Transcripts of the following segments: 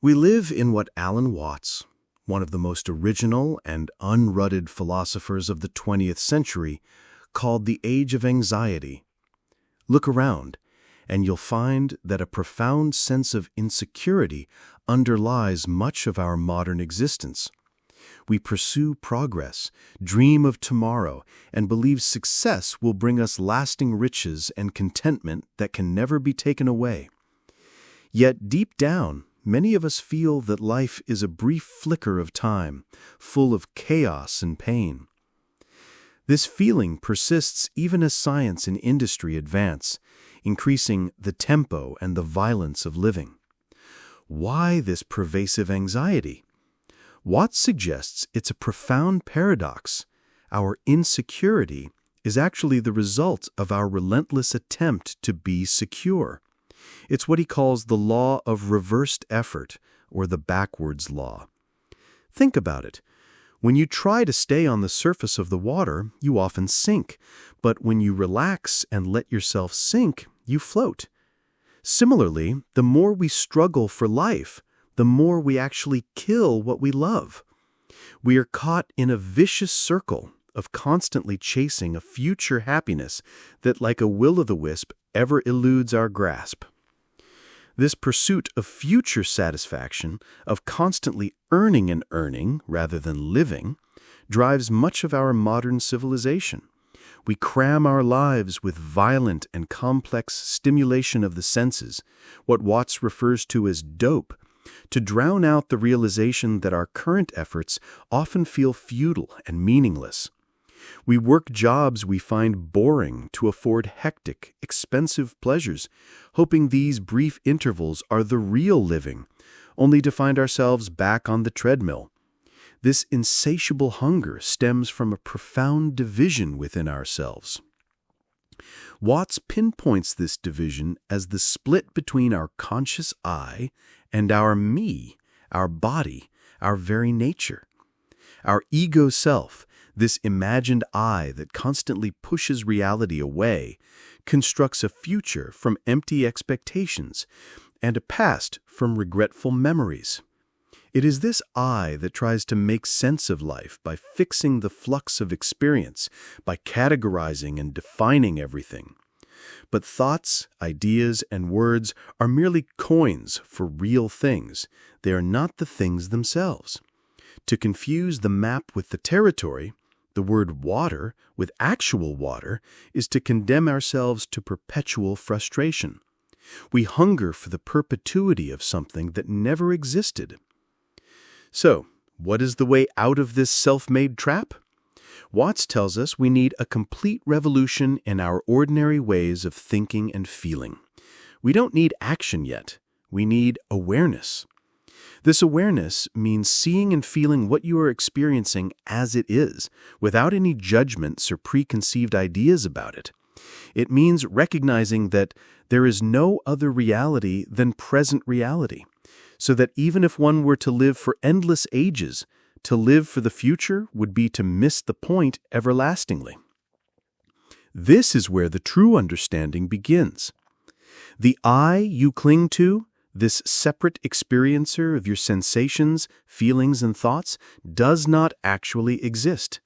We live in what Alan Watts, one of the most original and unrutted philosophers of the 20th century, called the age of anxiety. Look around, and you'll find that a profound sense of insecurity underlies much of our modern existence. We pursue progress, dream of tomorrow, and believe success will bring us lasting riches and contentment that can never be taken away. Yet deep down, many of us feel that life is a brief flicker of time, full of chaos and pain. This feeling persists even as science and industry advance, increasing the tempo and the violence of living. Why this pervasive anxiety? Watts suggests it's a profound paradox. Our insecurity is actually the result of our relentless attempt to be secure. It's what he calls the law of reversed effort, or the backwards law. Think about it. When you try to stay on the surface of the water, you often sink. But when you relax and let yourself sink, you float. Similarly, the more we struggle for life, the more we actually kill what we love. We are caught in a vicious circle of constantly chasing a future happiness that, like a will-o'-the-wisp, ever eludes our grasp. This pursuit of future satisfaction, of constantly earning and earning rather than living, drives much of our modern civilization. We cram our lives with violent and complex stimulation of the senses, what Watts refers to as dope, to drown out the realization that our current efforts often feel futile and meaningless. We work jobs we find boring to afford hectic, expensive pleasures, hoping these brief intervals are the real living, only to find ourselves back on the treadmill. This insatiable hunger stems from a profound division within ourselves. Watts pinpoints this division as the split between our conscious I and our me, our body, our very nature. Our ego self, this imagined I that constantly pushes reality away, constructs a future from empty expectations and a past from regretful memories. It is this I that tries to make sense of life by fixing the flux of experience, by categorizing and defining everything. But thoughts, ideas, and words are merely coins for real things. They are not the things themselves. To confuse the map with the territory, the word water with actual water, is to condemn ourselves to perpetual frustration. We hunger for the perpetuity of something that never existed. So, what is the way out of this self-made trap? Watts tells us we need a complete revolution in our ordinary ways of thinking and feeling. We don't need action yet. We need awareness. This awareness means seeing and feeling what you are experiencing as it is, without any judgments or preconceived ideas about it. It means recognizing that there is no other reality than present reality, so that even if one were to live for endless ages, to live for the future would be to miss the point everlastingly. This is where the true understanding begins. The I you cling to, this separate experiencer of your sensations, feelings, and thoughts, does not actually exist.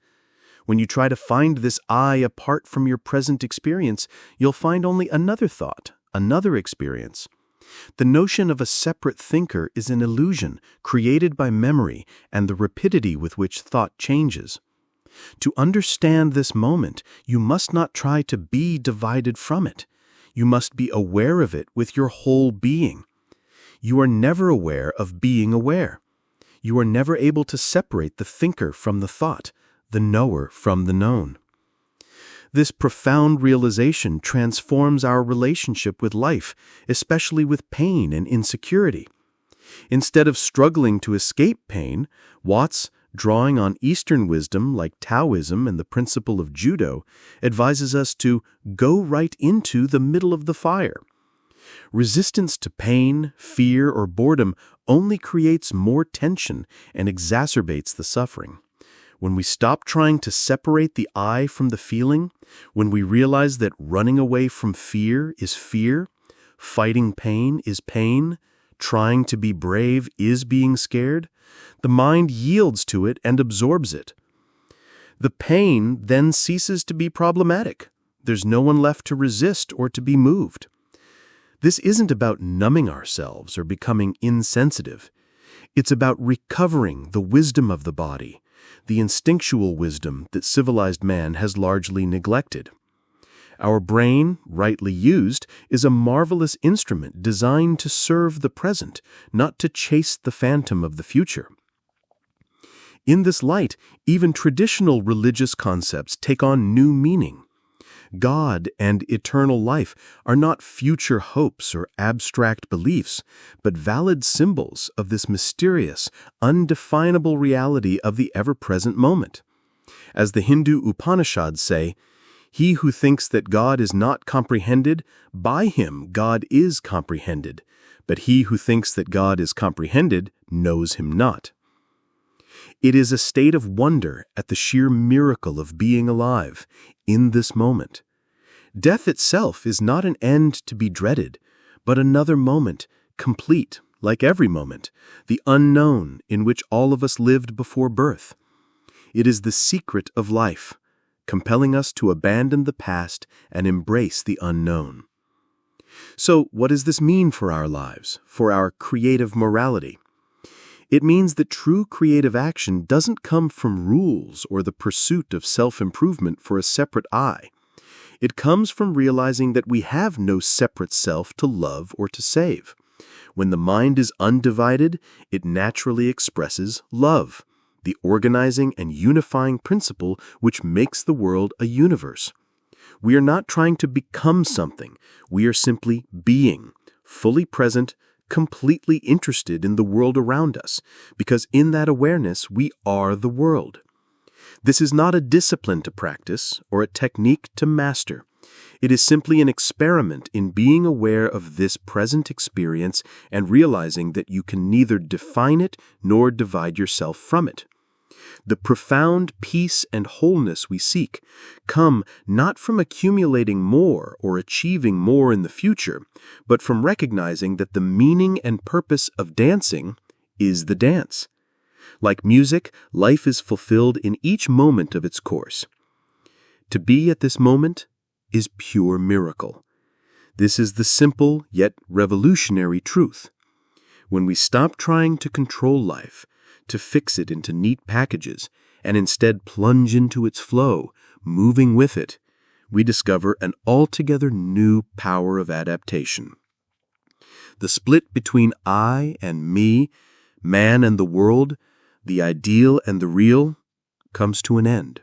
When you try to find this I apart from your present experience, you'll find only another thought, another experience. The notion of a separate thinker is an illusion created by memory and the rapidity with which thought changes. To understand this moment, you must not try to be divided from it. You must be aware of it with your whole being. You are never aware of being aware. You are never able to separate the thinker from the thought, the knower from the known. This profound realization transforms our relationship with life, especially with pain and insecurity. Instead of struggling to escape pain, Watts, drawing on Eastern wisdom like Taoism and the principle of judo, advises us to go right into the middle of the fire. Resistance to pain, fear, or boredom only creates more tension and exacerbates the suffering. When we stop trying to separate the I from the feeling, when we realize that running away from fear is fear, fighting pain is pain, trying to be brave is being scared, the mind yields to it and absorbs it. The pain then ceases to be problematic. There's no one left to resist or to be moved. This isn't about numbing ourselves or becoming insensitive. It's about recovering the wisdom of the body, the instinctual wisdom that civilized man has largely neglected. Our brain, rightly used, is a marvelous instrument designed to serve the present, not to chase the phantom of the future. In this light, even traditional religious concepts take on new meaning. God and eternal life are not future hopes or abstract beliefs, but valid symbols of this mysterious, undefinable reality of the ever-present moment. As the Hindu Upanishads say, "He who thinks that God is not comprehended, by him God is comprehended, but he who thinks that God is comprehended knows him not." It is a state of wonder at the sheer miracle of being alive in this moment. Death itself is not an end to be dreaded, but another moment, complete, like every moment, the unknown in which all of us lived before birth. It is the secret of life, compelling us to abandon the past and embrace the unknown. So, what does this mean for our lives, for our creative morality? It means that true creative action doesn't come from rules or the pursuit of self-improvement for a separate I. It comes from realizing that we have no separate self to love or to save. When the mind is undivided, it naturally expresses love, the organizing and unifying principle which makes the world a universe. We are not trying to become something. We are simply being, fully present, completely interested in the world around us, because in that awareness we are the world. This is not a discipline to practice or a technique to master. It is simply an experiment in being aware of this present experience and realizing that you can neither define it nor divide yourself from it. The profound peace and wholeness we seek come not from accumulating more or achieving more in the future, but from recognizing that the meaning and purpose of dancing is the dance. Like music, life is fulfilled in each moment of its course. To be at this moment is pure miracle. This is the simple yet revolutionary truth. When we stop trying to control life, to fix it into neat packages, and instead plunge into its flow, moving with it, we discover an altogether new power of adaptation. The split between I and me, man and the world, the ideal and the real, comes to an end.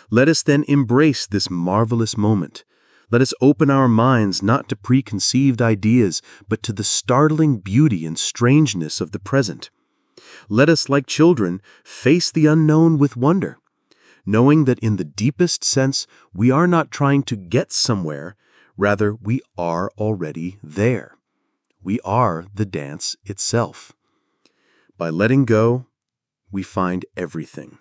Let us then embrace this marvelous moment. Let us open our minds not to preconceived ideas, but to the startling beauty and strangeness of the present. Let us, like children, face the unknown with wonder, knowing that in the deepest sense we are not trying to get somewhere, rather we are already there. We are the dance itself. By letting go, we find everything.